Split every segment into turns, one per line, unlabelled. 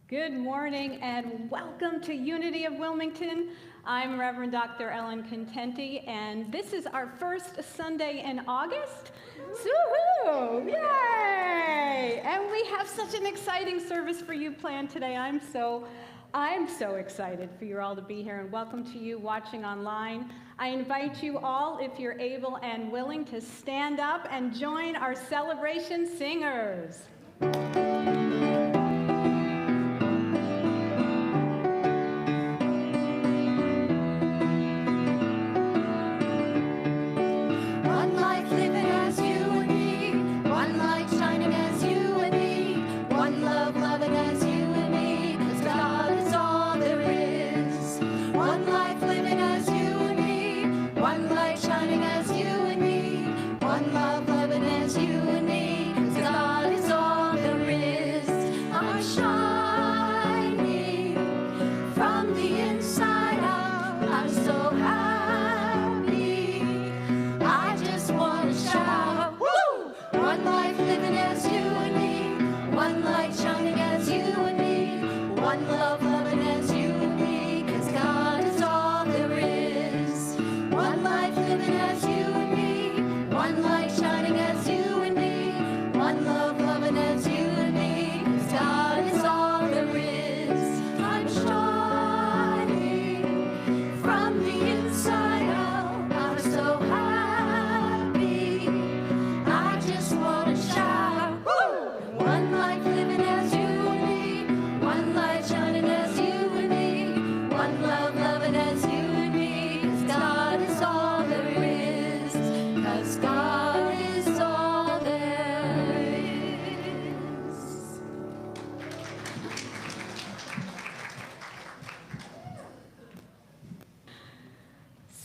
Good morning and welcome to Unity of Wilmington. I'm Reverend Dr. Ellen Contente, and this is our first Sunday in August. Woohoo! Yay! And we have such an exciting service for you planned today. I'm so excited for you all to be here, and welcome to you watching online. I invite you all, if you're able and willing, to stand up and join our celebration singers.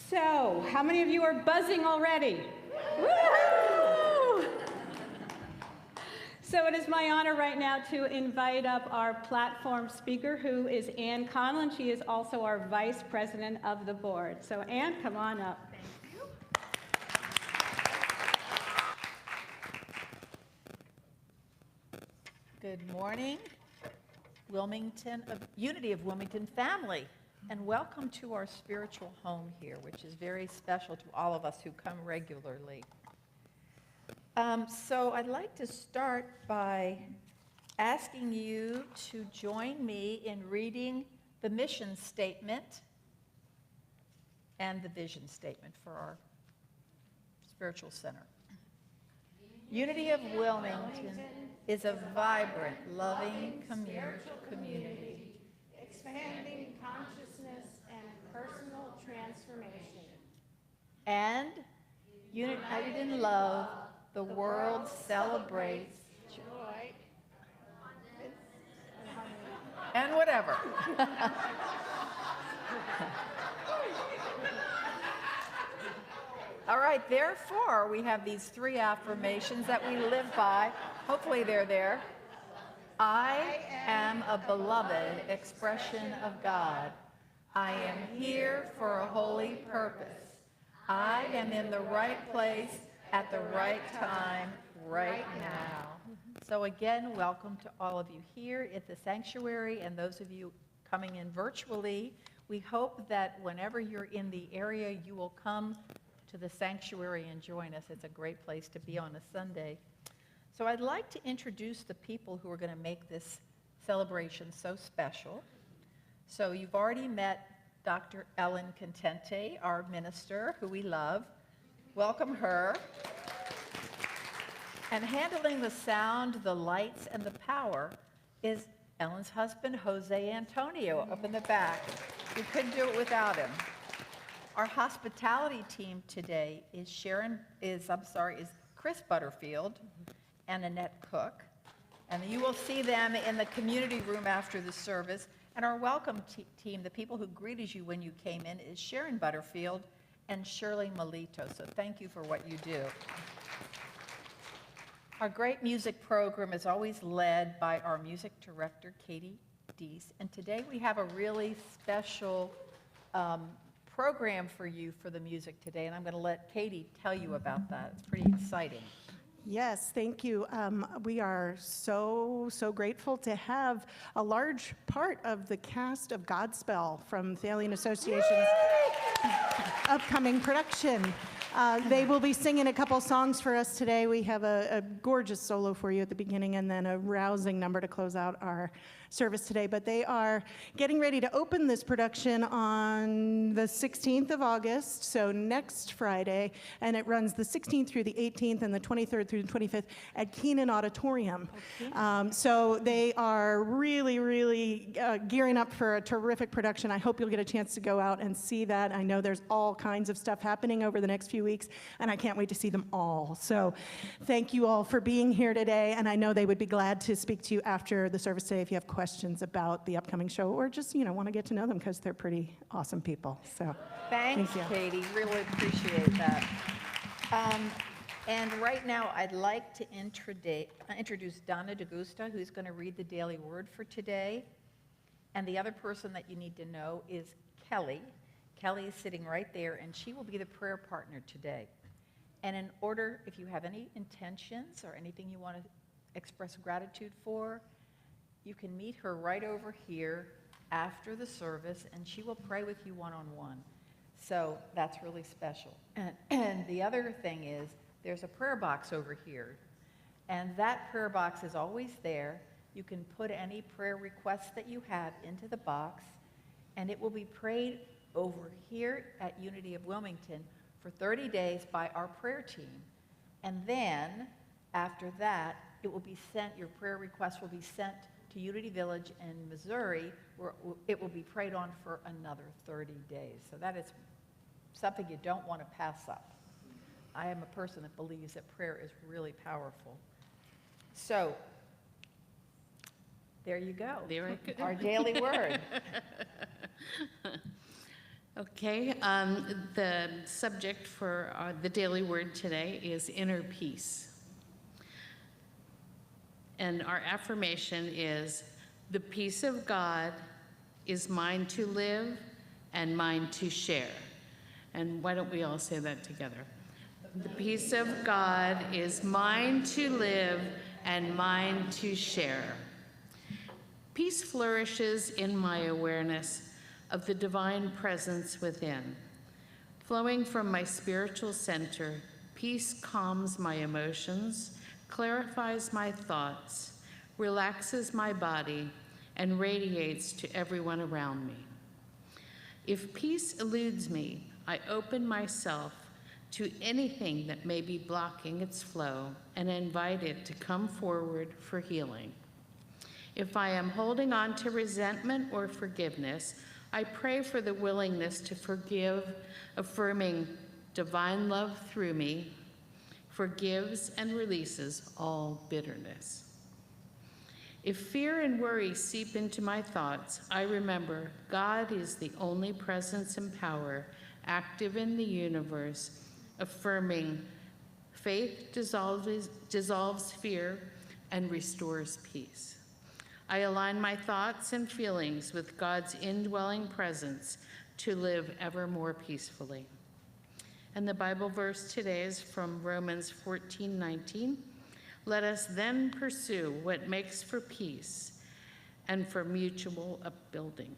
So, how many of you are buzzing already? Woo! So it is my honor right now to invite up our platform speaker, who is Ann Conlon. She is also our vice president of the board. So Ann, come on up.
Thank you. Good morning, Wilmington, Unity of Wilmington family. And welcome to our spiritual home here, which is very special to all of us who come regularly. So I'd like to start by asking you to join me in reading the mission statement and the vision statement for our spiritual center. Unity of Wilmington is a vibrant, loving community,
expanding consciousness and personal transformation.
And united in love, the world celebrates
Joy.
and whatever. All right, therefore, we have these three affirmations that we live by. Hopefully they're there. I am a beloved expression of God. I am here for a holy purpose. I am in the right place at the right time, right now. So again, welcome to all of you here at the sanctuary and those of you coming in virtually. We hope that whenever you're in the area, you will come to the sanctuary and join us. It's a great place to be on a Sunday. So I'd like to introduce the people who are going to make this celebration so special. So you've already met Dr. Ellen Contente, our minister, who we love. Welcome her. And handling the sound, the lights, and the power is Ellen's husband, Jose Antonio, up in the back. We couldn't do it without him. Our hospitality team today is Chris Butterfield and Annette Cook. And you will see them in the community room after the service. And our welcome team, the people who greeted you when you came in, is Sharon Butterfield and Shirley Melito. So thank you for what you do. Our great music program is always led by our music director, Katie Deese. And today we have a really special program for you for the music today. And I'm going to let Katie tell you about that. It's pretty exciting.
Yes, thank you. We are so grateful to have a large part of the cast of Godspell from Thalian Association's upcoming production. They will be singing a couple songs for us today. We have a gorgeous solo for you at the beginning and then a rousing number to close out our service today. But they are getting ready to open this production on the 16th of August, so next Friday, and it runs the 16th through the 18th and the 23rd through the 25th at Keenan Auditorium. So they are really gearing up for a terrific production. I hope you'll get a chance to go out and see that. I know there's all kinds of stuff happening over the next few weeks, and I can't wait to see them all. So thank you all for being here today, and I know they would be glad to speak to you after the service today if you have questions about the upcoming show or just, want to get to know them because they're pretty awesome people. So
Thanks,
thank you.
Katie. Really appreciate that. And right now, I'd like to introduce Donna DeGusta, who's going to read the daily word for today. And the other person that you need to know is Kelly. Kelly is sitting right there, and she will be the prayer partner today. And in order, if you have any intentions or anything you want to express gratitude for, you can meet her right over here after the service, and she will pray with you one-on-one. So that's really special. And the other thing is, there's a prayer box over here, and that prayer box is always there. You can put any prayer requests that you have into the box, and it will be prayed over here at Unity of Wilmington for 30 days by our prayer team. And then, after that, it will be sent, your prayer request will be sent to Unity Village in Missouri, where it will be prayed on for another 30 days. So that is something you don't want to pass up. I am a person that believes that prayer is really powerful. So, there you go.
There I go.
Our daily word.
Okay, the subject for the daily word today is inner peace. And our affirmation is, the peace of God is mine to live and mine to share. And why don't we all say that together? The peace of God is mine to live and mine to share. Peace flourishes in my awareness of the divine presence within. Flowing from my spiritual center, peace calms my emotions, clarifies my thoughts, relaxes my body, and radiates to everyone around me. If peace eludes me, I open myself to anything that may be blocking its flow and invite it to come forward for healing. If I am holding on to resentment or forgiveness, I pray for the willingness to forgive, affirming divine love through me, forgives and releases all bitterness. If fear and worry seep into my thoughts, I remember God is the only presence and power active in the universe, affirming faith dissolves fear and restores peace. I align my thoughts and feelings with God's indwelling presence to live ever more peacefully. And the Bible verse today is from Romans 14:19. Let us then pursue what makes for peace and for mutual upbuilding.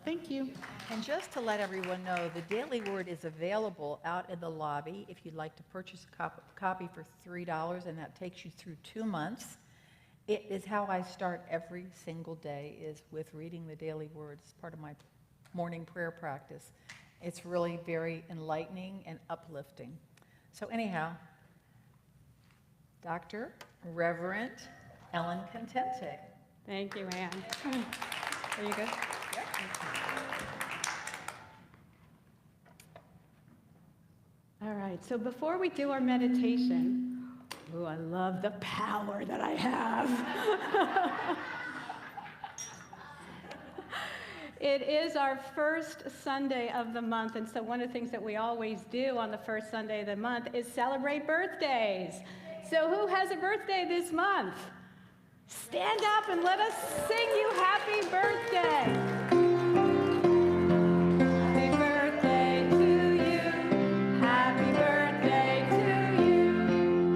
Thank you.
And just to let everyone know, the Daily Word is available out in the lobby if you'd like to purchase a copy for $3, and that takes you through 2 months. It is how I start every single day, is with reading the Daily Word. It's part of my morning prayer practice. It's really very enlightening and uplifting. So anyhow, Dr. Reverend Ellen Contente.
Thank you, Ann. Are you good?
Yep.
All right, so before we do our meditation, ooh, I love the power that I have. It is our first Sunday of the month, and so one of the things that we always do on the first Sunday of the month is celebrate birthdays. So who has a birthday this month? Stand up and let us sing you happy birthday. Happy birthday to you. Happy birthday to you.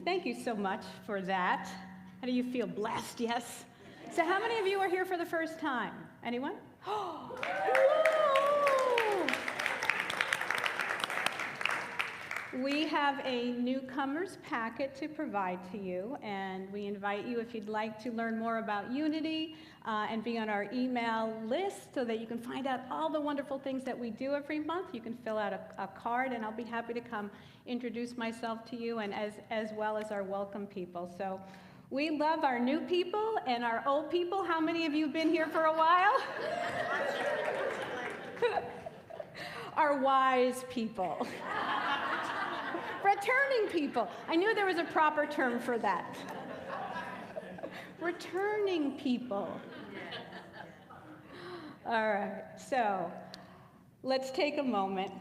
Thank you so much for that. How do you feel? Blessed, yes? So how many of you are here for the first time? Anyone? Whoa! We have a newcomer's packet to provide to you, and we invite you, if you'd like to learn more about Unity and be on our email list so that you can find out all the wonderful things that we do every month. You can fill out a card, and I'll be happy to come introduce myself to you, and as well as our welcome people. So we love our new people and our old people. How many of you have been here for a while? Our wise people. Returning people. I knew there was a proper term for that. Returning people. All right, so let's take a moment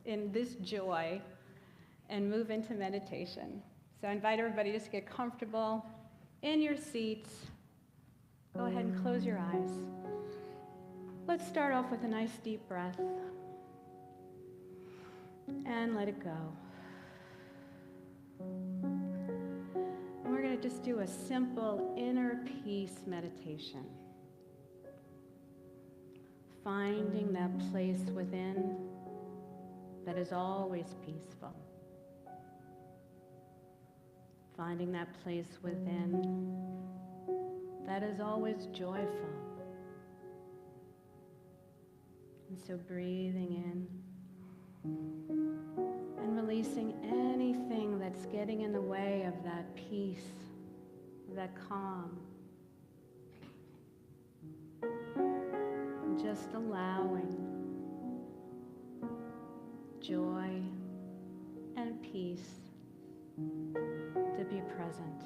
in this joy and move into meditation. So I invite everybody just to get comfortable in your seats. Go ahead and close your eyes. Let's start off with a nice deep breath and let it go. And we're going to just do a simple inner peace meditation. Finding that place within that is always peaceful. Finding that place within that is always joyful. And so breathing in and releasing anything that's getting in the way of that peace, that calm. And just allowing joy and peace to be present.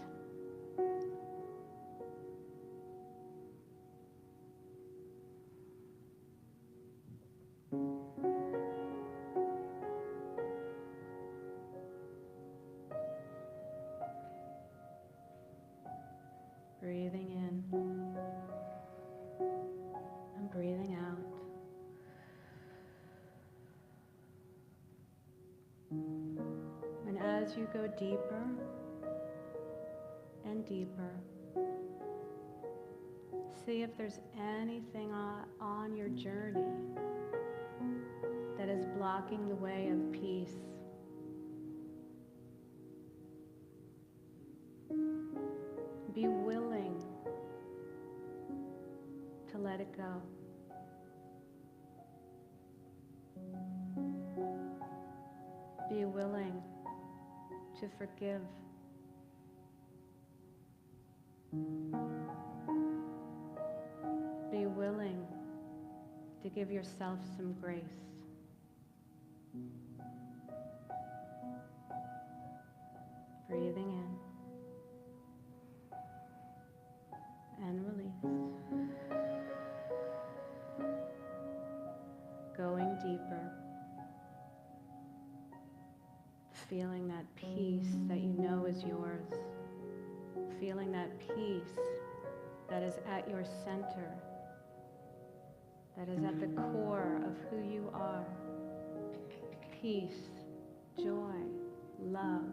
Breathing in and breathing out. And as you go deeper and deeper, see if there's anything on your journey that is blocking the way of peace. Be willing to let it go. Be willing to forgive. Be willing to give yourself some grace. Breathing in and release. Going deeper. Feeling that peace that you know is yours. Feeling that peace that is at your center, that is at the core of who you are. Peace, joy, love.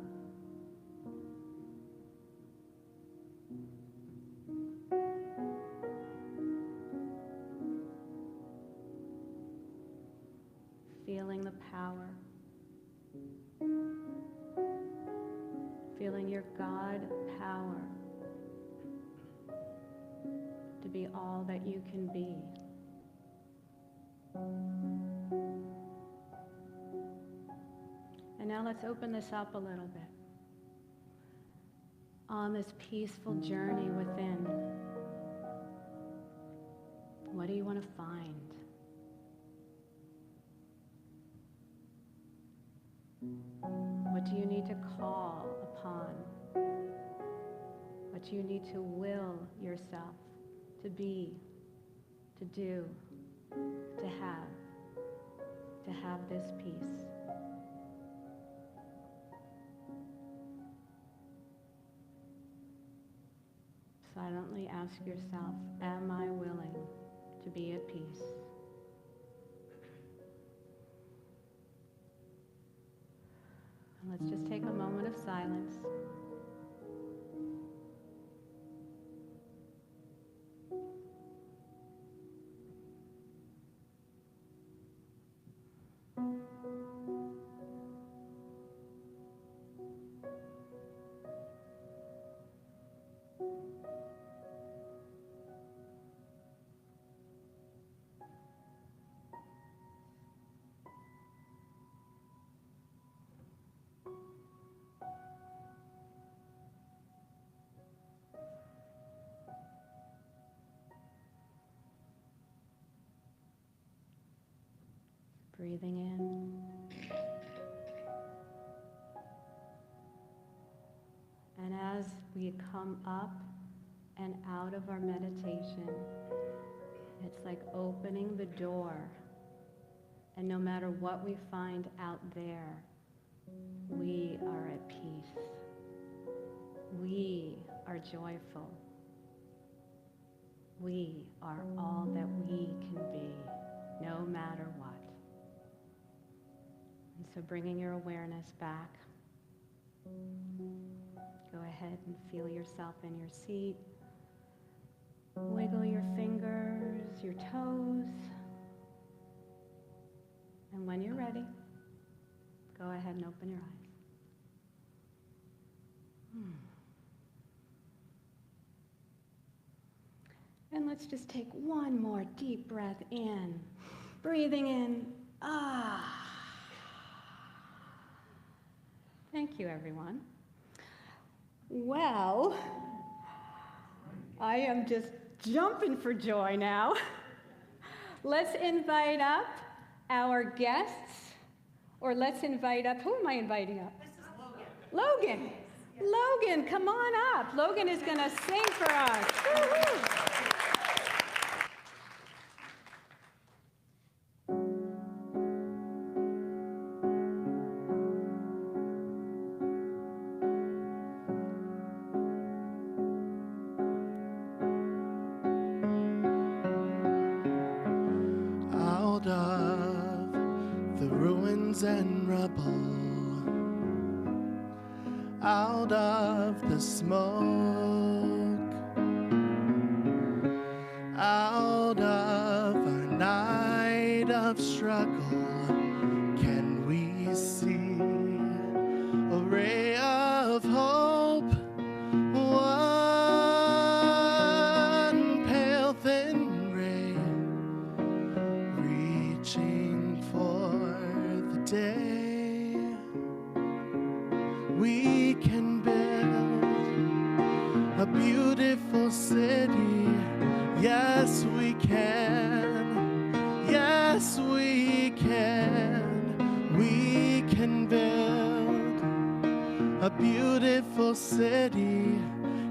Feeling the power. Feeling your God power to be all that you can be. And now let's open this up a little bit. On this peaceful journey within, what do you want to find? What do you need to call upon? What do you need to will yourself to be, to do, to have this peace? Silently ask yourself, am I willing to be at peace? And let's just take a moment of silence. Breathing in. And as we come up and out of our meditation, it's like opening the door. And no matter what we find out there, we are at peace. We are joyful. We are all that we can be, no matter what. And so bringing your awareness back, go ahead and feel yourself in your seat. Wiggle your fingers, your toes. And when you're ready, go ahead and open your eyes. And let's just take one more deep breath in. Breathing in. Thank you, everyone. Well, I am just jumping for joy now. Let's invite up our guests, or let's invite up, who am I inviting up? This is Logan. Logan, come on up. Logan is going to sing for us. Woo-hoo.
Out of the ruins and rubble, out of the smoke, out of our night of struggle, can we see a ray of hope? One pale thin ray, reaching for the day we can build a beautiful city. Yes, we can. Yes, we can. We can build a beautiful city,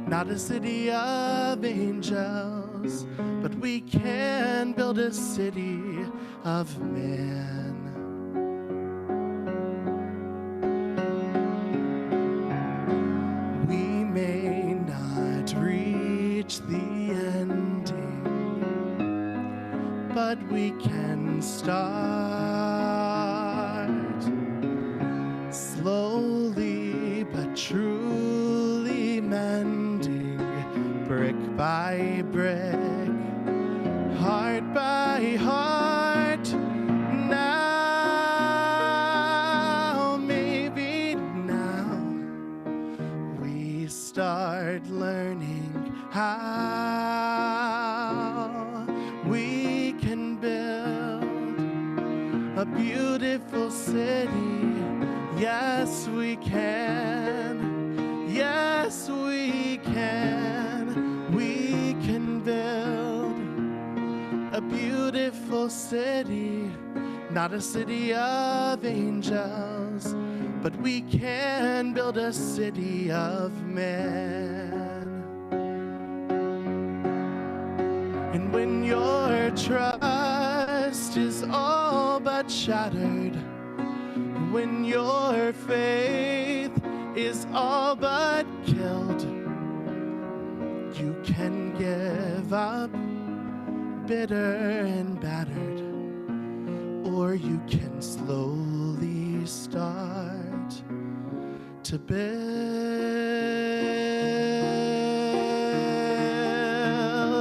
not a city of angels, but we can build a city of men. We may not reach the ending, but we can start slowly but truly mending, brick by brick, heart by heart. Now, maybe now, we start learning how we can build a beautiful city. Yes, we can. Yes, we can. We can build a beautiful city, not a city of angels, but we can build a city of men. And when your trust is all but shattered, when your faith is all but killed, you can give up bitter and battered, or you can slowly start to build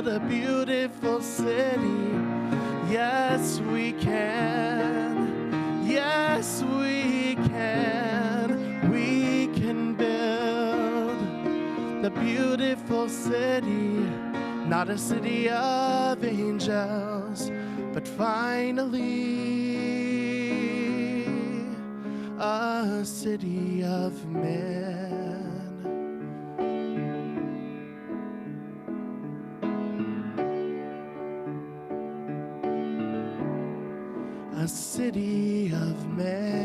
a beautiful city. Yes, we can. Yes, we can. We can build the beautiful city, not a city of angels, but finally a city of men. A city of men.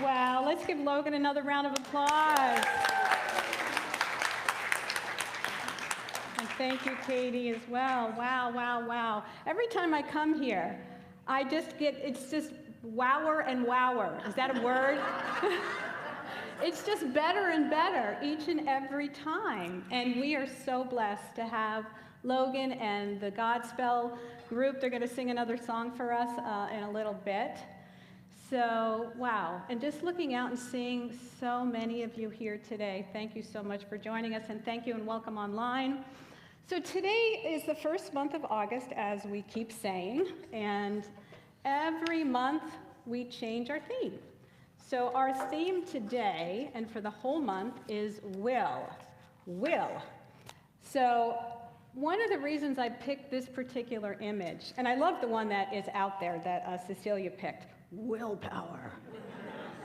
Wow, let's give Logan another round of applause. And thank you, Katie, as well. Wow, wow, wow. Every time I come here, I just get, it's just wower and wower. Is that a word? It's just better and better each and every time. And we are so blessed to have Logan and the Godspell group. They're going to sing another song for us in a little bit. So, wow. And just looking out and seeing so many of you here today, thank you so much for joining us, and thank you and welcome online. So today is the first month of August, as we keep saying, and every month we change our theme. So our theme today, and for the whole month, is will. Will. So one of the reasons I picked this particular image, and I love the one that is out there that Cecilia picked, willpower.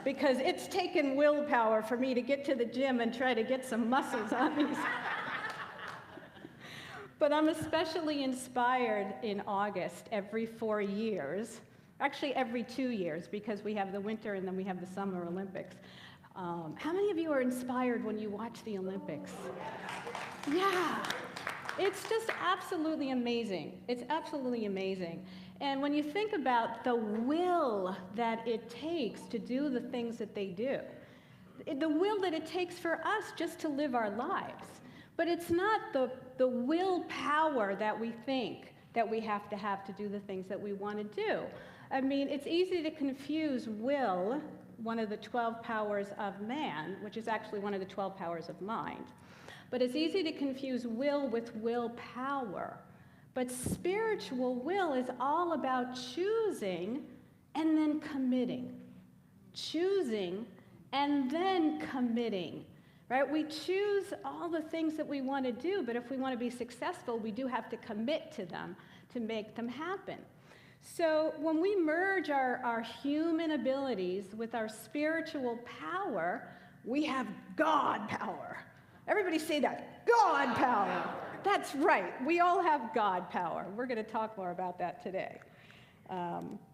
Because it's taken willpower for me to get to the gym and try to get some muscles on these. But I'm especially inspired in August every 4 years, actually every 2 years, because we have the winter and then we have the Summer Olympics. How many of you are inspired when you watch the Olympics? Yeah, it's just absolutely amazing. It's absolutely amazing. And when you think about the will that it takes to do the things that they do, the will that it takes for us just to live our lives, but it's not the willpower that we think that we have to do the things that we want to do. I mean, it's easy to confuse will, one of the 12 powers of man, which is actually one of the 12 powers of mind. But it's easy to confuse will with willpower. But spiritual will is all about choosing and then committing. Choosing and then committing, right? We choose all the things that we want to do, but if we want to be successful, we do have to commit to them to make them happen. So when we merge our human abilities with our spiritual power, we have God power. Everybody say that, God power. That's right, we all have God power. We're going to talk more about that today.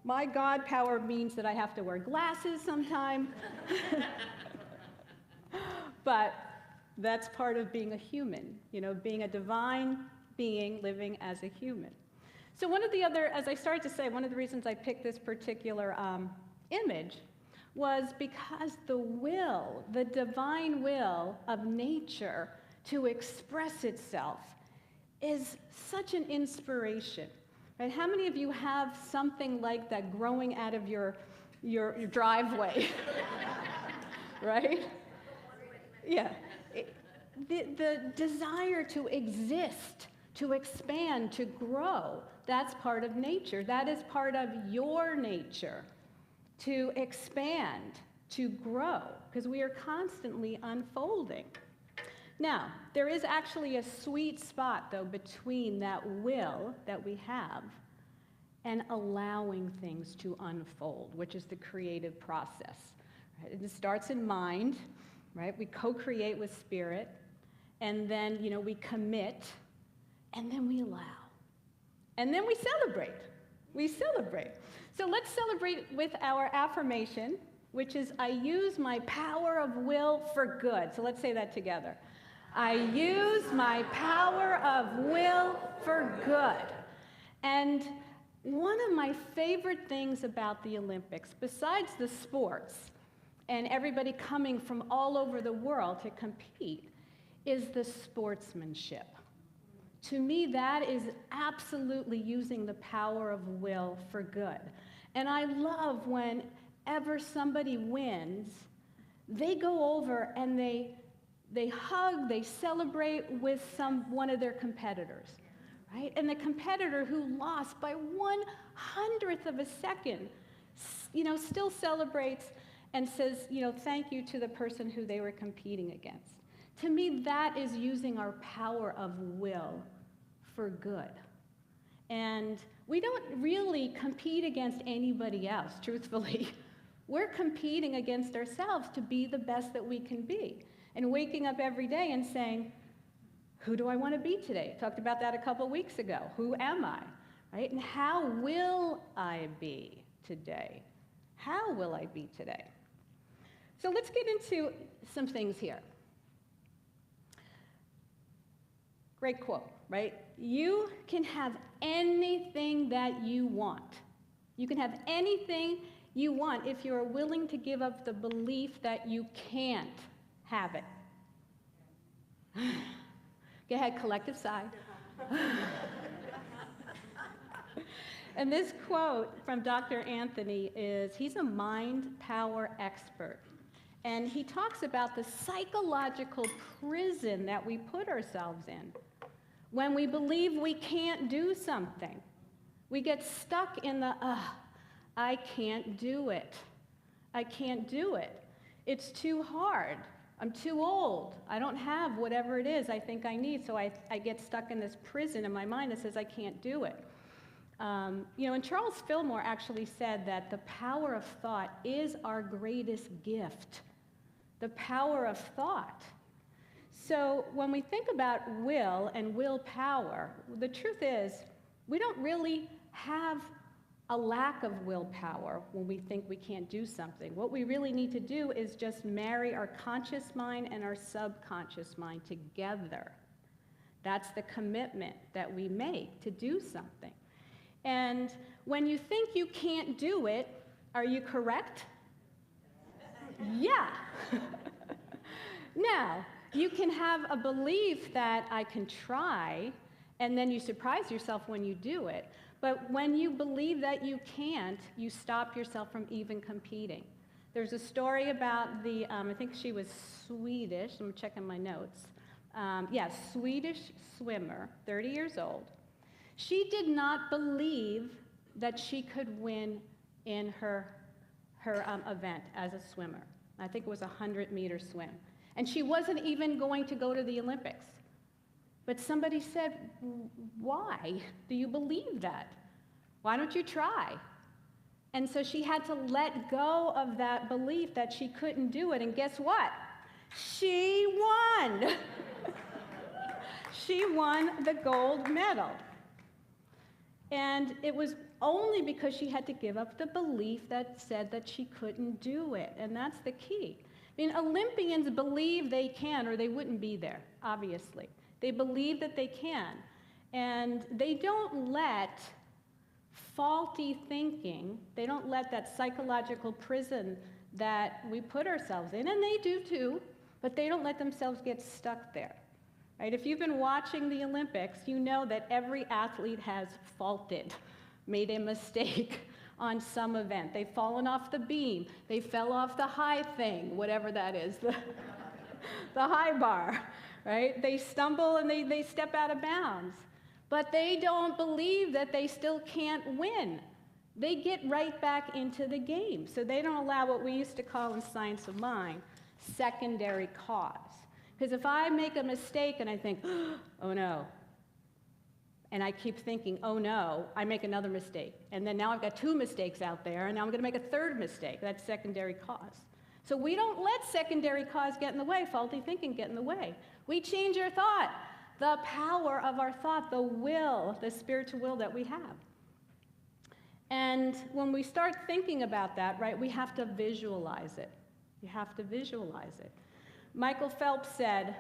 My God power means that I have to wear glasses sometime. But that's part of being a human, you know, being a divine being living as a human. So one of the other, as I started to say, one of the reasons I picked this particular image was because the will, the divine will of nature to express itself is such an inspiration. Right? How many of you have something like that growing out of your driveway? Right? Yeah. The desire to exist, to expand, to grow, that's part of nature. That is part of your nature, to expand, to grow, because we are constantly unfolding. Now, there is actually a sweet spot, though, between that will that we have and allowing things to unfold, which is the creative process. Right? It starts in mind, right? We co-create with spirit, and then, you know, we commit, and then we allow. And then we celebrate. We celebrate. So let's celebrate with our affirmation, which is, I use my power of will for good. So let's say that together. I use my power of will for good. And one of my favorite things about the Olympics, besides the sports and everybody coming from all over the world to compete, is the sportsmanship. To me, that is absolutely using the power of will for good. And I love whenever somebody wins, they go over and they hug, they celebrate with one of their competitors, right? And the competitor who lost by 1/100th of a second, you know, still celebrates and says, thank you to the person who they were competing against. To me, that is using our power of will for good. And we don't really compete against anybody else, truthfully. We're competing against ourselves to be the best that we can be. And waking up every day and saying, who do I want to be today? Talked about that a couple weeks ago. Who am I? Right? And how will I be today? How will I be today? So let's get into some things here. Great quote, right? You can have anything that you want. You can have anything you want if you're willing to give up the belief that you can't have it. Go ahead, collective sigh. And this quote from Dr. Anthony he's a mind power expert. And he talks about the psychological prison that we put ourselves in. When we believe we can't do something, we get stuck in the, I can't do it. I can't do it. It's too hard. I'm too old. I don't have whatever it is I think I need, so I get stuck in this prison in my mind that says I can't do it. And Charles Fillmore actually said that the power of thought is our greatest gift. The power of thought. So when we think about will and willpower, the truth is we don't really have a lack of willpower when we think we can't do something. What we really need to do is just marry our conscious mind and our subconscious mind together. That's the commitment that we make to do something. And when you think you can't do it, are you correct? Yeah. Now, you can have a belief that I can try, and then you surprise yourself when you do it. But when you believe that you can't, you stop yourself from even competing. There's a story about I think she was Swedish, I'm checking my notes. Swedish swimmer, 30 years old. She did not believe that she could win in her event as a swimmer. I think it was a 100-meter swim. And she wasn't even going to go to the Olympics. But somebody said, why do you believe that? Why don't you try? And so she had to let go of that belief that she couldn't do it. And guess what? She won. She won the gold medal. And it was only because she had to give up the belief that said that she couldn't do it. And that's the key. I mean, Olympians believe they can, or they wouldn't be there, obviously. They believe that they can. And they don't let faulty thinking, they don't let that psychological prison that we put ourselves in, and they do too, but they don't let themselves get stuck there. Right? If you've been watching the Olympics, you know that every athlete has faulted, made a mistake on some event. They've fallen off the beam. They fell off the high thing, whatever that is, the high bar, right? They stumble and they step out of bounds. But they don't believe that they still can't win. They get right back into the game. So they don't allow what we used to call in science of mind secondary cause. Because if I make a mistake and I think, oh no, and I keep thinking, oh no, I make another mistake. And then now I've got 2 mistakes out there, and now I'm going to make a 3rd mistake. That's secondary cause. So we don't let secondary cause get in the way, faulty thinking get in the way. We change our thought, the power of our thought, the will, the spiritual will that we have. And when we start thinking about that, right, we have to visualize it. You have to visualize it. Michael Phelps said,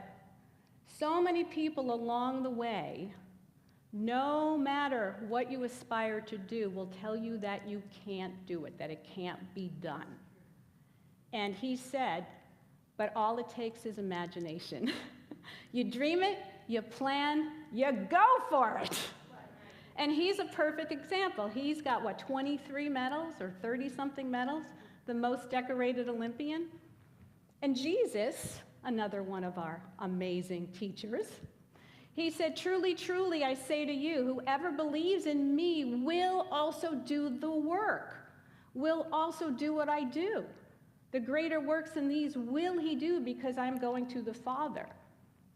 so many people along the way, no matter what you aspire to do, will tell you that you can't do it, that it can't be done. And he said, but all it takes is imagination. You dream it, you plan, you go for it. And he's a perfect example. He's got, 23 medals or 30-something medals, the most decorated Olympian. And Jesus, another one of our amazing teachers, he said, truly, truly, I say to you, whoever believes in me will also do the work, will also do what I do. The greater works than these will he do because I'm going to the Father.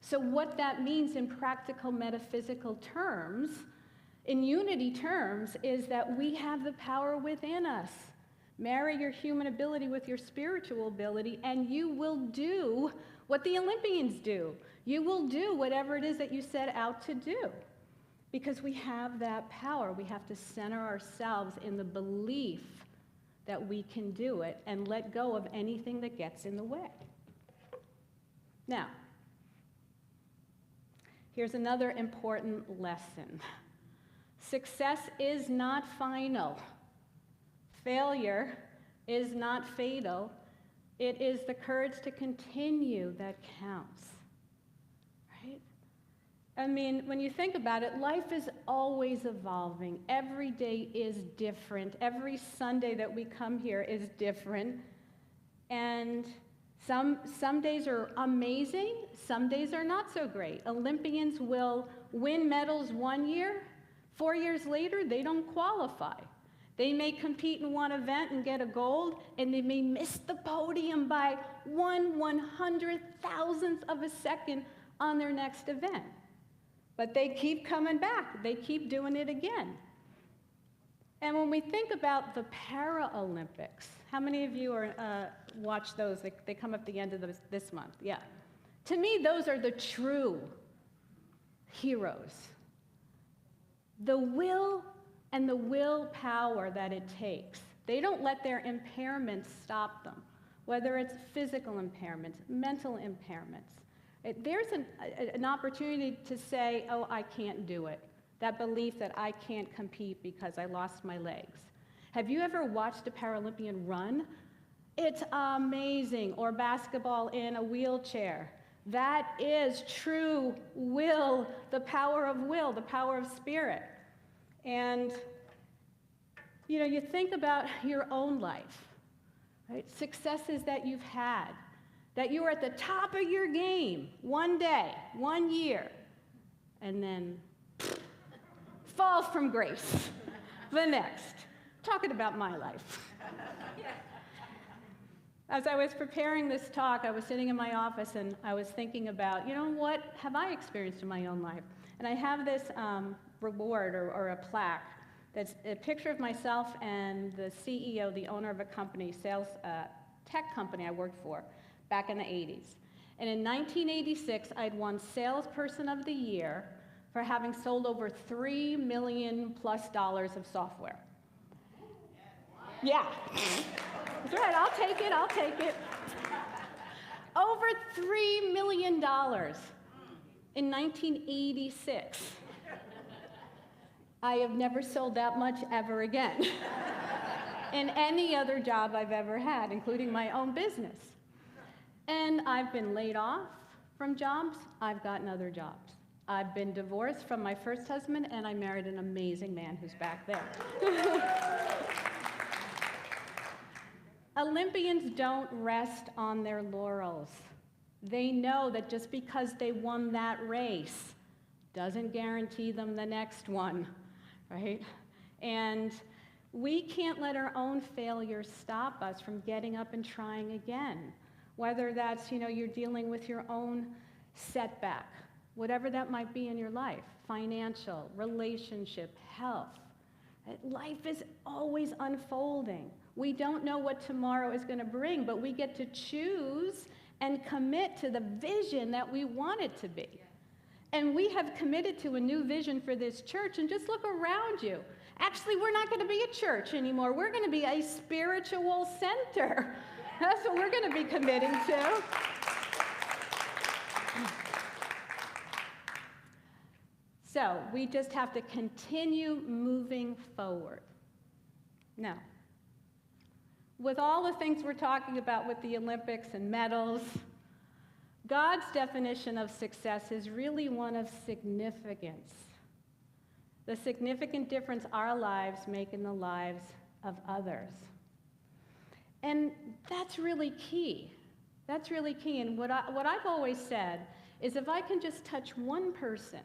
So what that means in practical metaphysical terms, in unity terms, is that we have the power within us. Marry your human ability with your spiritual ability, and you will do what the Olympians do. You will do whatever it is that you set out to do. Because we have that power. We have to center ourselves in the belief that we can do it and let go of anything that gets in the way. Now, here's another important lesson. Success is not final. Failure is not fatal. It is the courage to continue that counts, right? I mean, when you think about it, life is always evolving. Every day is different. Every Sunday that we come here is different. And some days are amazing, some days are not so great. Olympians will win medals one year, 4 years later, they don't qualify. They may compete in one event and get a gold, and they may miss the podium by 1/100,000th of a second on their next event. But they keep coming back. They keep doing it again. And when we think about the Paralympics, how many of you watch those? They come up at the end of this month. Yeah. To me, those are the true heroes. The will and the willpower that it takes. They don't let their impairments stop them, whether it's physical impairments, mental impairments. There's an opportunity to say, oh, I can't do it. That belief that I can't compete because I lost my legs. Have you ever watched a Paralympian run? It's amazing. Or basketball in a wheelchair. That is true will, the power of will, the power of spirit. And, you think about your own life, right? Successes that you've had, that you were at the top of your game one day, 1 year, and then fall from grace the next. Talking about my life. As I was preparing this talk, I was sitting in my office and I was thinking about, what have I experienced in my own life? And I have this reward or a plaque that's a picture of myself and the CEO, the owner of a company, sales tech company I worked for back in the 80s. And in 1986, I'd won Salesperson of the Year for having sold over $3 million+ of software. Yeah. That's right, I'll take it. Over $3 million in 1986. I have never sold that much ever again in any other job I've ever had, including my own business. And I've been laid off from jobs, I've gotten other jobs. I've been divorced from my first husband, and I married an amazing man who's back there. Olympians don't rest on their laurels. They know that just because they won that race doesn't guarantee them the next one, right? And we can't let our own failures stop us from getting up and trying again. Whether that's, you're dealing with your own setback, whatever that might be in your life, financial, relationship, health. Life is always unfolding. We don't know what tomorrow is going to bring, but we get to choose and commit to the vision that we want it to be. And we have committed to a new vision for this church, and just look around you. Actually, we're not going to be a church anymore. We're going to be a spiritual center. That's what we're going to be committing to. So we just have to continue moving forward. Now, with all the things we're talking about with the Olympics and medals, God's definition of success is really one of significance. The significant difference our lives make in the lives of others. And that's really key. That's really key. And what I've always said is if I can just touch one person,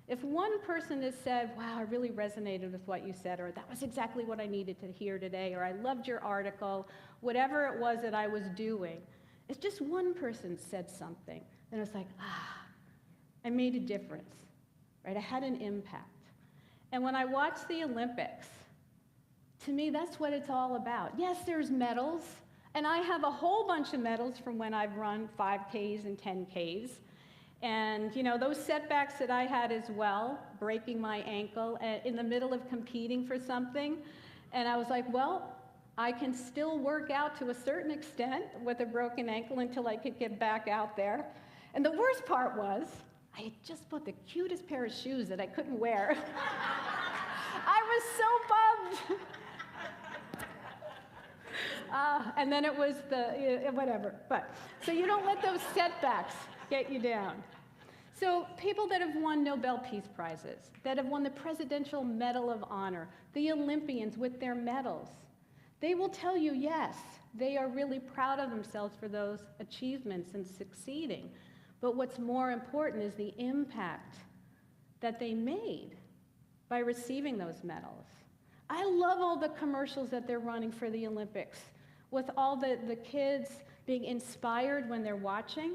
If one person has said, wow, I really resonated with what you said, or that was exactly what I needed to hear today, or I loved your article, whatever it was that I was doing, if just one person said something, then it's like, I made a difference, right? I had an impact. And when I watch the Olympics, to me, that's what it's all about. Yes, there's medals, and I have a whole bunch of medals from when I've run 5Ks and 10Ks. And, you know, those setbacks that I had as well, breaking my ankle in the middle of competing for something, and I was like, well, I can still work out to a certain extent with a broken ankle until I could get back out there. And the worst part was, I had just bought the cutest pair of shoes that I couldn't wear. I was so bummed. And then it was whatever. But so you don't let those setbacks get you down. So people that have won Nobel Peace Prizes, that have won the Presidential Medal of Honor, the Olympians with their medals, they will tell you, yes, they are really proud of themselves for those achievements and succeeding. But what's more important is the impact that they made by receiving those medals. I love all the commercials that they're running for the Olympics, with all the kids being inspired when they're watching.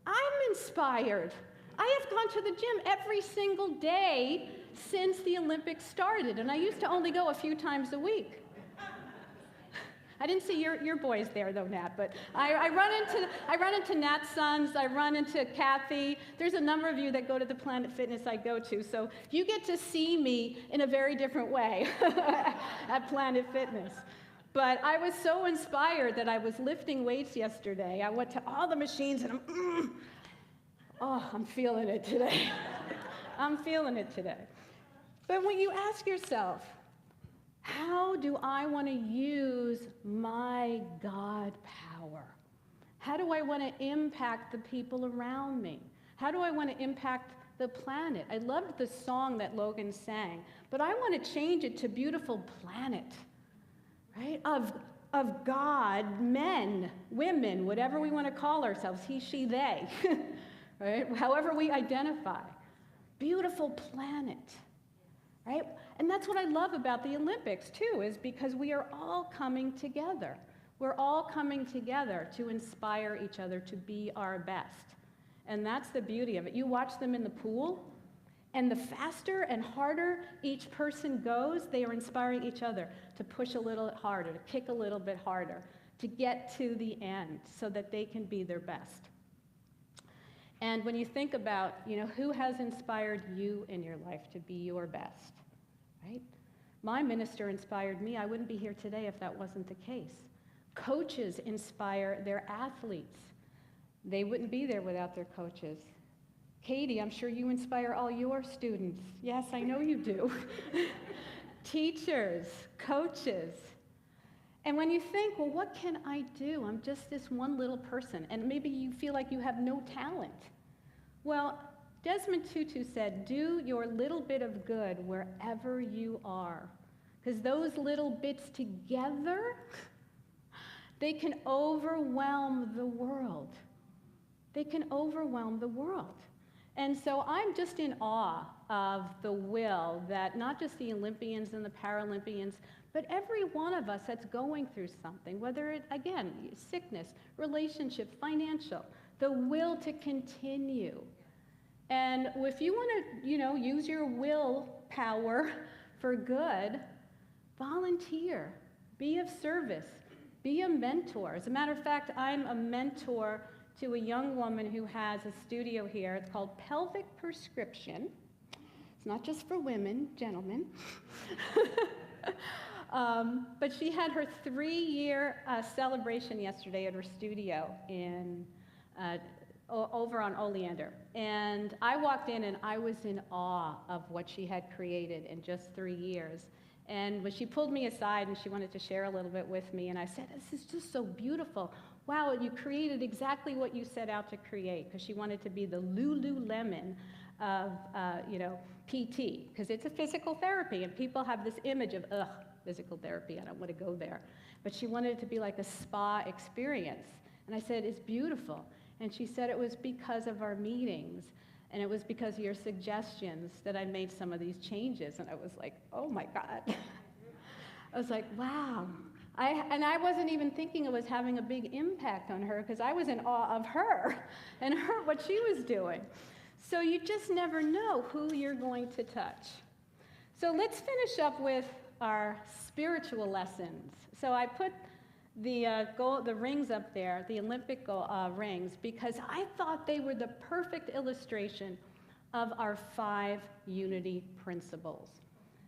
I'm inspired. I have gone to the gym every single day since the Olympics started, and I used to only go a few times a week. I didn't see your boys there though, Nat, but I run into Nat's sons, I run into Kathy. There's a number of you that go to the Planet Fitness I go to, so you get to see me in a very different way at Planet Fitness. But I was so inspired that I was lifting weights yesterday. I went to all the machines and I'm feeling it today. I'm feeling it today. But when you ask yourself, how do I want to use my God power? How do I want to impact the people around me? How do I want to impact the planet? I loved the song that Logan sang, but I want to change it to Beautiful Planet, right? Of God, men, women, whatever we want to call ourselves, he, she, they, right? However we identify. Beautiful planet, right? And that's what I love about the Olympics, too, is because we are all coming together. We're all coming together to inspire each other to be our best. And that's the beauty of it. You watch them in the pool, and the faster and harder each person goes, they are inspiring each other to push a little harder, to kick a little bit harder, to get to the end so that they can be their best. And when you think about, who has inspired you in your life to be your best? Right? My minister inspired me. I wouldn't be here today if that wasn't the case. Coaches inspire their athletes. They wouldn't be there without their coaches. Katie, I'm sure you inspire all your students. Yes, I know you do. Teachers, coaches. And when you think, well, what can I do? I'm just this one little person, and maybe you feel like you have no talent. Well, Desmond Tutu said, do your little bit of good wherever you are. Because those little bits together, they can overwhelm the world. They can overwhelm the world. And so I'm just in awe of the will that not just the Olympians and the Paralympians, but every one of us that's going through something, whether it, again, sickness, relationship, financial, the will to continue. And if you want to, use your willpower for good, volunteer, be of service, be a mentor. As a matter of fact, I'm a mentor to a young woman who has a studio here. It's called Pelvic Prescription. It's not just for women, gentlemen. But she had her 3-year celebration yesterday at her studio in over on Oleander. And I walked in and I was in awe of what she had created in just 3 years. And when she pulled me aside and she wanted to share a little bit with me, and I said, this is just so beautiful. Wow, you created exactly what you set out to create, because she wanted to be the Lululemon of, PT, because it's a physical therapy, and people have this image of, physical therapy, I don't want to go there. But she wanted it to be like a spa experience. And I said, it's beautiful. And she said it was because of our meetings And it was because of your suggestions that I made some of these changes. And I was like, oh my God. I was like, wow. And I wasn't even thinking it was having a big impact on her because I was in awe of her and what she was doing. So you just never know who you're going to touch. So let's finish up with our spiritual lessons. So I put the rings up there, the Olympic rings, because I thought they were the perfect illustration of our 5 unity principles.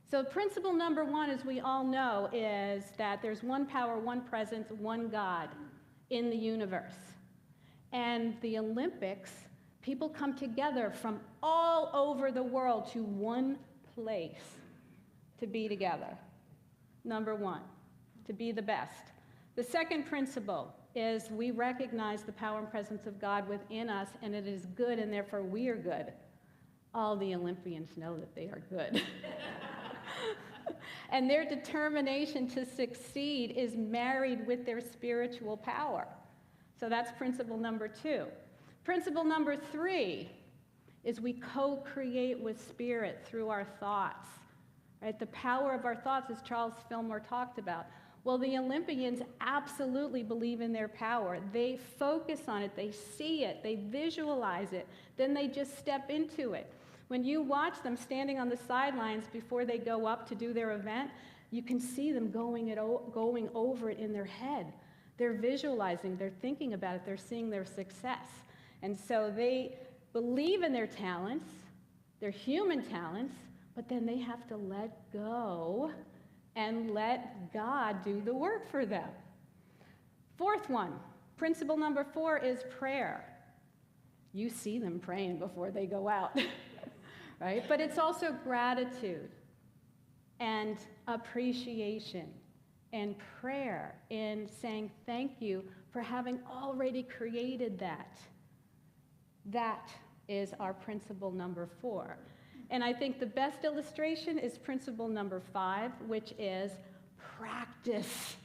So principle number 1, as we all know, is that there's one power, one presence, one God in the universe. And the Olympics, people come together from all over the world to one place to be together. Number 1, to be the best. The second principle is we recognize the power and presence of God within us, and it is good, and therefore we are good. All the Olympians know that they are good. And their determination to succeed is married with their spiritual power. So that's principle number 2. Principle number 3 is we co-create with Spirit through our thoughts. Right? The power of our thoughts, as Charles Fillmore talked about. Well, the Olympians absolutely believe in their power. They focus on it, they see it, they visualize it, then they just step into it. When you watch them standing on the sidelines before they go up to do their event, you can see them going over it in their head. They're visualizing, they're thinking about it, they're seeing their success. And so they believe in their talents, their human talents, but then they have to let go and let God do the work for them. Fourth one, principle number 4 is prayer. You see them praying before they go out. Right? But it's also gratitude and appreciation and prayer in saying thank you for having already created that. That is our principle number 4. And I think the best illustration is principle number 5, which is practice.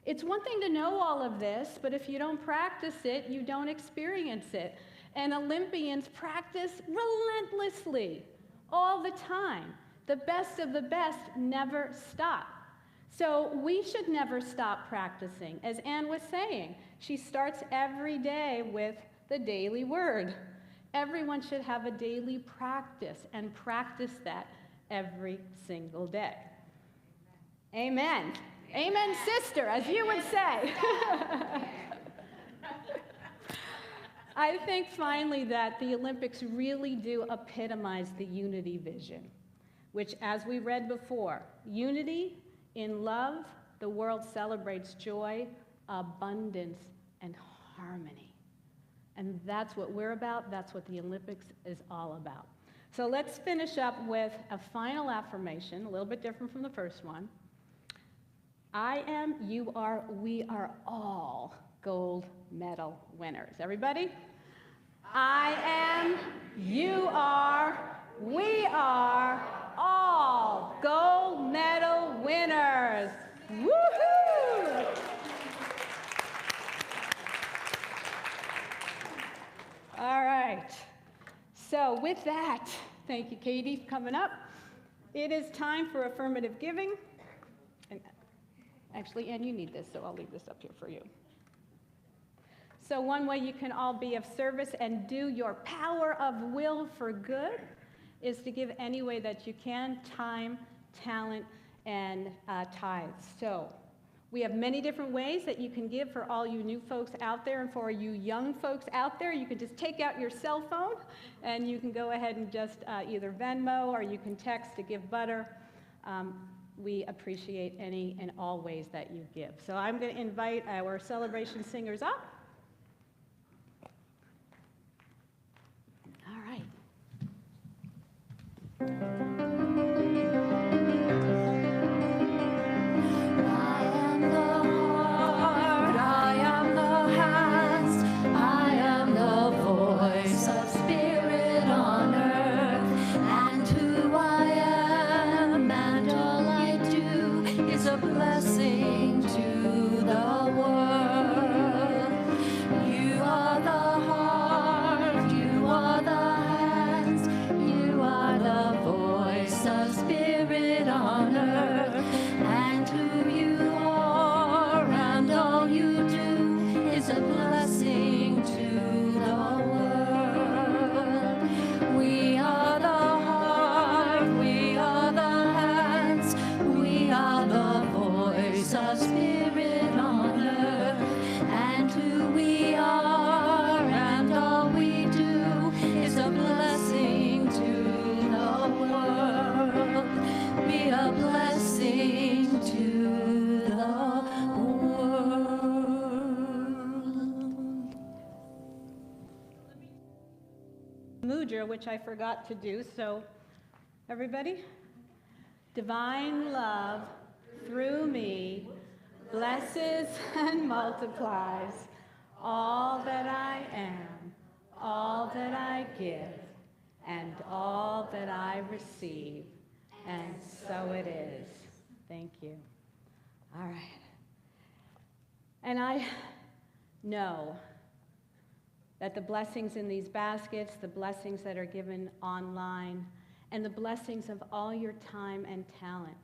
It's one thing to know all of this, but if you don't practice it, you don't experience it. And Olympians practice relentlessly, all the time. The best of the best never stop. So we should never stop practicing. As Anne was saying, she starts every day with the daily word. Everyone should have a daily practice and practice that every single day. Amen. Amen, sister, as you would say. I think finally that the Olympics really do epitomize the unity vision, which, as we read before, unity in love, the world celebrates joy, abundance, and harmony. And that's what we're about. That's what the Olympics is all about. So let's finish up with a final affirmation, a little bit different from the first one. I am, you are, we are all gold medal winners. Everybody? I am, you are, we are all gold medal winners. Woohoo! All right. So with that, thank you, Katie, for coming up. It is time for affirmative giving. And actually, Ann, you need this, so I'll leave this up here for you. So one way you can all be of service and do your power of will for good is to give any way that you can, time, talent, and tithes. So we have many different ways that you can give for all you new folks out there, and for you young folks out there, you can just take out your cell phone and you can go ahead and just either Venmo or you can text to give butter. We appreciate any and all ways that you give. So I'm going to invite our celebration singers up. All right. which I forgot to do. So, everybody, divine love through me blesses and multiplies all that I am, all that I give, and all that I receive. And so it is. Thank you. All right. And I know that the blessings in these baskets, the blessings that are given online, and the blessings of all your time and talent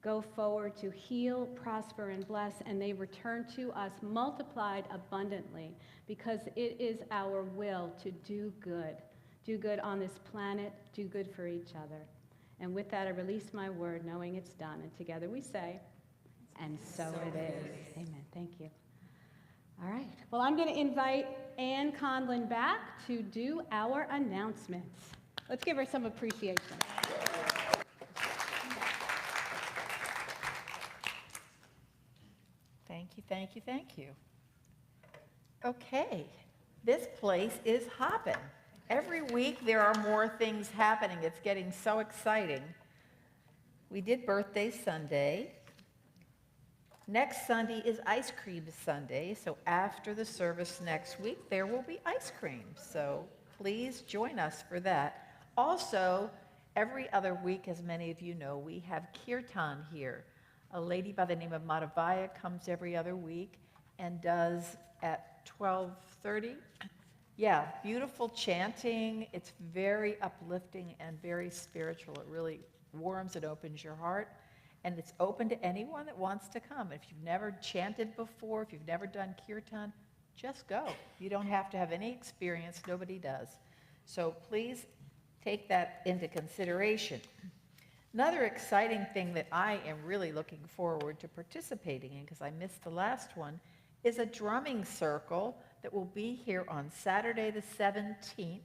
go forward to heal, prosper, and bless, and they return to us multiplied abundantly, because it is our will to do good on this planet, do good for each other. And with that, I release my word, knowing it's done. And together we say, and so it is. Amen. Thank you. All right. Well, I'm going to invite Ann Conlon back to do our announcements. Let's give her some appreciation.
Thank you, thank you, thank you. Okay, this place is hopping. Every week there are more things happening. It's getting so exciting. We did Birthday Sunday. Next Sunday is Ice Cream Sunday, so after the service next week, there will be ice cream. So please join us for that. Also, every other week, as many of you know, we have Kirtan here. A lady by the name of Madhavaya comes every other week and does at 12:30. Yeah, beautiful chanting. It's very uplifting and very spiritual. It really warms and opens your heart. And it's open to anyone that wants to come. If you've never chanted before, if you've never done kirtan, just go. You don't have to have any experience. Nobody does. So please take that into consideration. Another exciting thing that I am really looking forward to participating in, because I missed the last one, is a drumming circle that will be here on Saturday the 17th.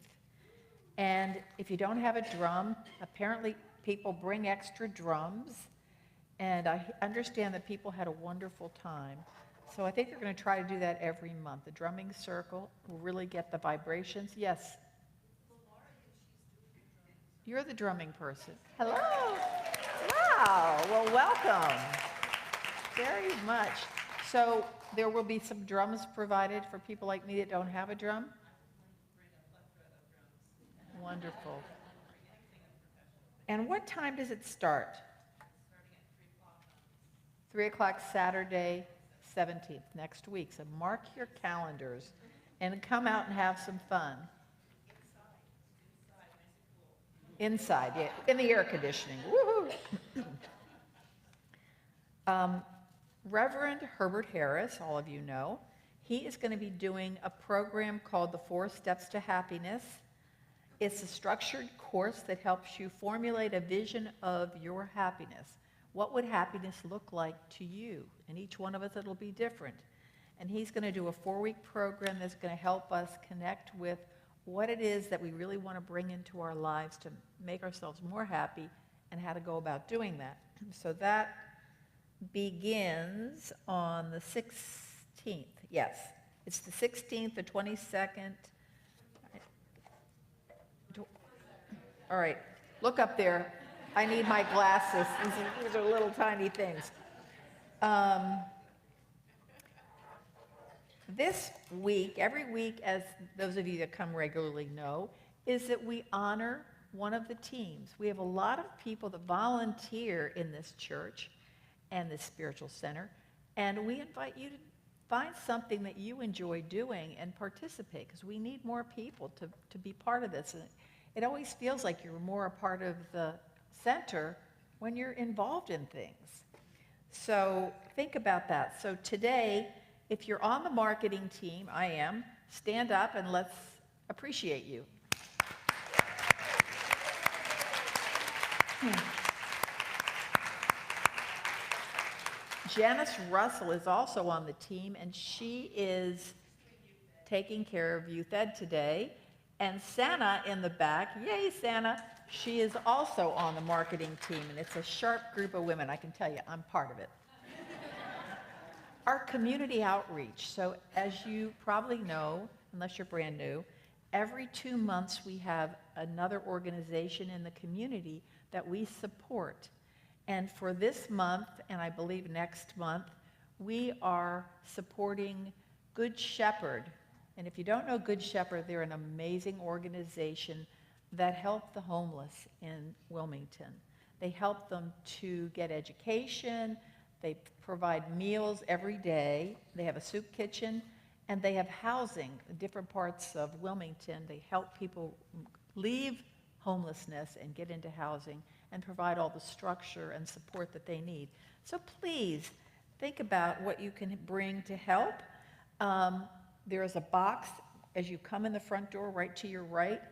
And if you don't have a drum, apparently people bring extra drums. And I understand that people had a wonderful time. So I think they're going to try to do that every month. The drumming circle will really get the vibrations. Yes? You're the drumming person. Hello. Wow. Well, welcome. Very much. So there will be some drums provided for people like me that don't have a drum? Wonderful. And what time does it start? 3 o'clock Saturday, 17th, next week. So mark your calendars and come out and have some fun. Inside, yeah, in the air conditioning. Woohoo! Reverend Herbert Harris, all of you know, he is going to be doing a program called the 4 Steps to Happiness. It's a structured course that helps you formulate a vision of your happiness. What would happiness look like to you? And each one of us, it'll be different. And he's going to do a 4-week program that's going to help us connect with what it is that we really want to bring into our lives to make ourselves more happy and how to go about doing that. So that begins on the 16th. Yes, it's the 16th, the 22nd. All right, look up there. I need my glasses. These are little tiny things. This week, every week, as those of you that come regularly know, is that we honor one of the teams. We have a lot of people that volunteer in this church and this spiritual center, and we invite you to find something that you enjoy doing and participate, because we need more people to be part of this. And it always feels like you're more a part of the center when you're involved in things. So think about that. So today, if you're on the marketing team, I am, stand up and let's appreciate you. Janice Russell is also on the team, and she is taking care of Youth Ed today. And Santa in the back, yay Santa, she is also on the marketing team, and it's a sharp group of women. I can tell you, I'm part of it. Our community outreach. So as you probably know, unless you're brand new, Every 2 months, we have another organization in the community that we support. And for this month, and I believe next month, we are supporting Good Shepherd. And if you don't know Good Shepherd, they're an amazing organization that help the homeless in Wilmington. They help them to get education, they provide meals every day, they have a soup kitchen, and they have housing in different parts of Wilmington. They help people leave homelessness and get into housing and provide all the structure and support that they need. So please think about what you can bring to help. There is a box as you come in the front door right to your right,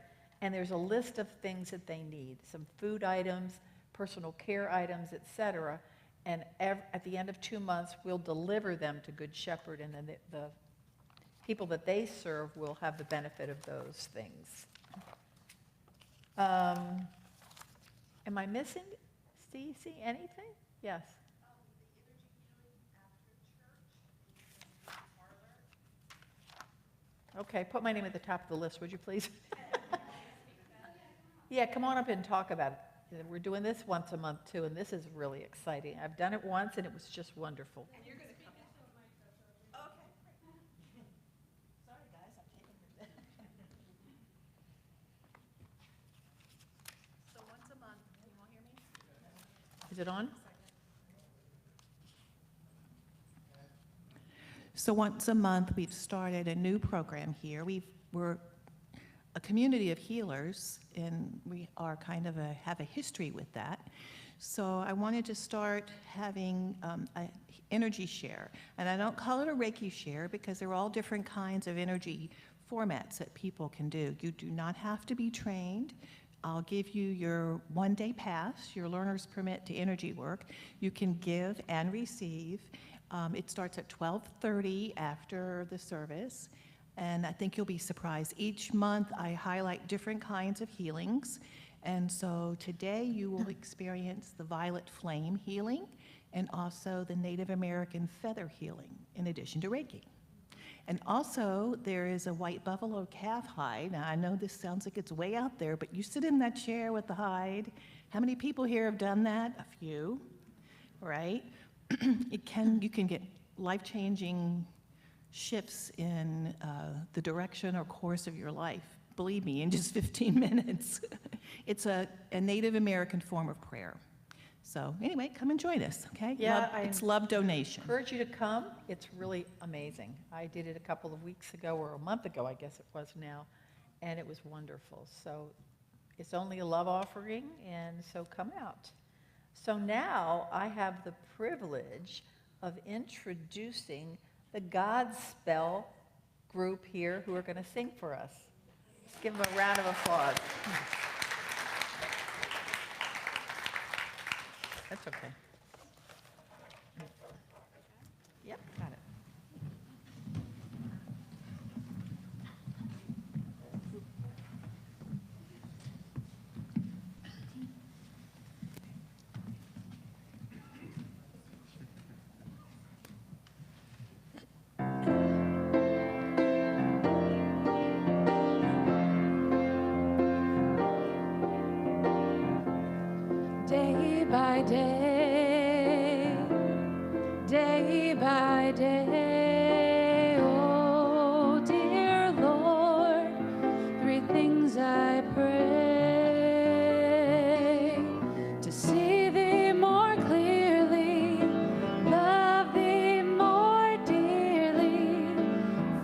and there's a list of things that they need, some food items, personal care items, etc. And at the end of 2 months, we'll deliver them to Good Shepherd, and then the people that they serve will have the benefit of those things. Am I missing, Stacey, anything? Yes. Okay, put my name at the top of the list, would you please? Yeah, come on up and talk about it. We're doing this once a month too, and this is really exciting. I've done it once, and it was just wonderful.
And you're going to come in. Okay. Sorry, guys, I'm taking it. So once a month, can you all hear me?
Is it on?
So once a month, we've started a new program here. We're a community of healers, and we are kind of have a history with that. So I wanted to start having an energy share. And I don't call it a Reiki share because they're all different kinds of energy formats that people can do. You do not have to be trained. I'll give you your one-day pass, your learner's permit to energy work. You can give and receive. It starts at 12:30 after the service, and I think you'll be surprised. Each month I highlight different kinds of healings, and so today you will experience the violet flame healing and also the Native American feather healing in addition to Reiki. And also there is a white buffalo calf hide. Now I know this sounds like it's way out there, but you sit in that chair with the hide. How many people here have done that? A few, right? You can get life-changing shifts in the direction or course of your life. Believe me, in just 15 minutes. It's a Native American form of prayer. So anyway, come and join us, okay?
Yeah,
it's love donation.
Encourage you to come. It's really amazing. I did it a couple of weeks ago, or a month ago, I guess it was now, and it was wonderful. So it's only a love offering, and so come out. So now I have the privilege of introducing the Godspell group here who are going to sing for us. Let's give them a round of applause. That's okay. Yep, got it.
Day by day, day by day, oh dear Lord, three things I pray: to see thee more clearly, love thee more dearly,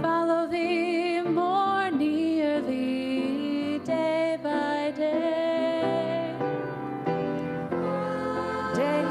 follow thee more nearly, day by day. Day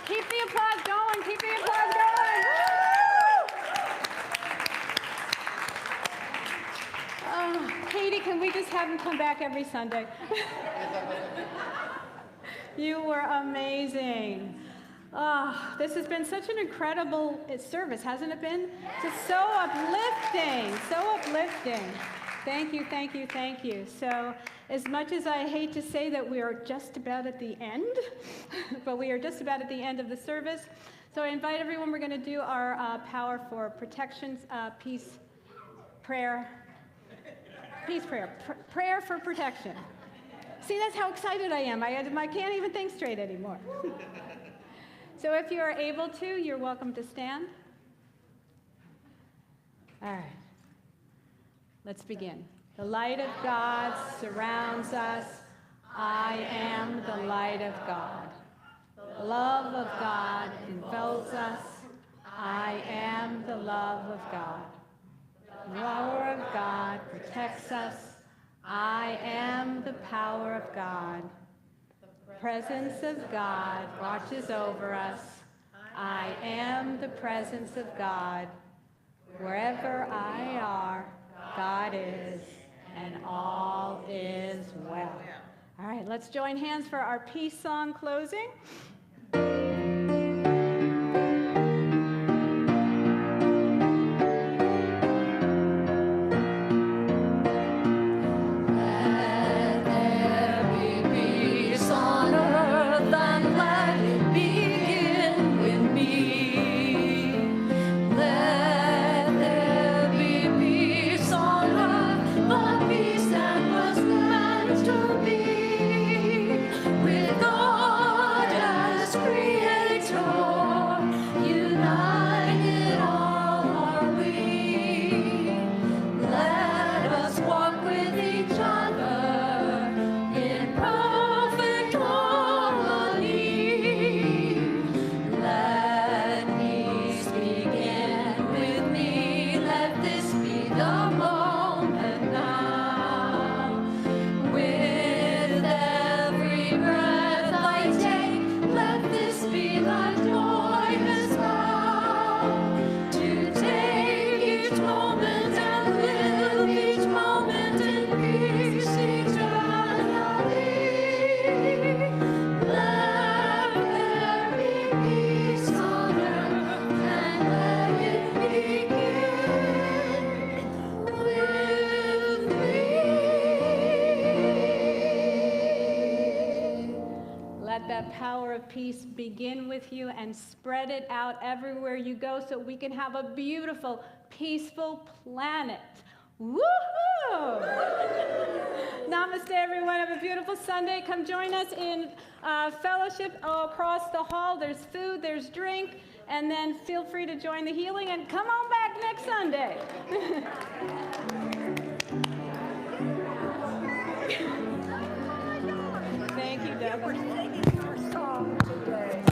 keep the applause going. Keep the applause going. Oh, Katie, can we just have him come back every Sunday? You were amazing. Oh, this has been such an incredible service, hasn't it been? Just so uplifting, so uplifting. Thank you, thank you, thank you. So as much as I hate to say that we are just about at the end, but we are just about at the end of the service. So I invite everyone, we're going to do our Power for Protection peace prayer. Peace prayer. Prayer for protection. See, that's how excited I am. I can't even think straight anymore. So if you are able to, you're welcome to stand. All right. Let's begin. The light of God surrounds us. I am the light of God. The love of God envelops us. I am the love of God. The power of God protects us. I am the power of God. The presence of God watches over us. I am the presence of God. Wherever I are, God is, and all is well. All right, let's join hands for our peace song closing. Peace begin with you and spread it out everywhere you go so we can have a beautiful, peaceful planet. Woohoo! Namaste, everyone. Have a beautiful Sunday. Come join us in fellowship across the hall. There's food, there's drink, and then feel free to join the healing and come on back next Sunday. Thank you, Deborah.
We're singing our song today.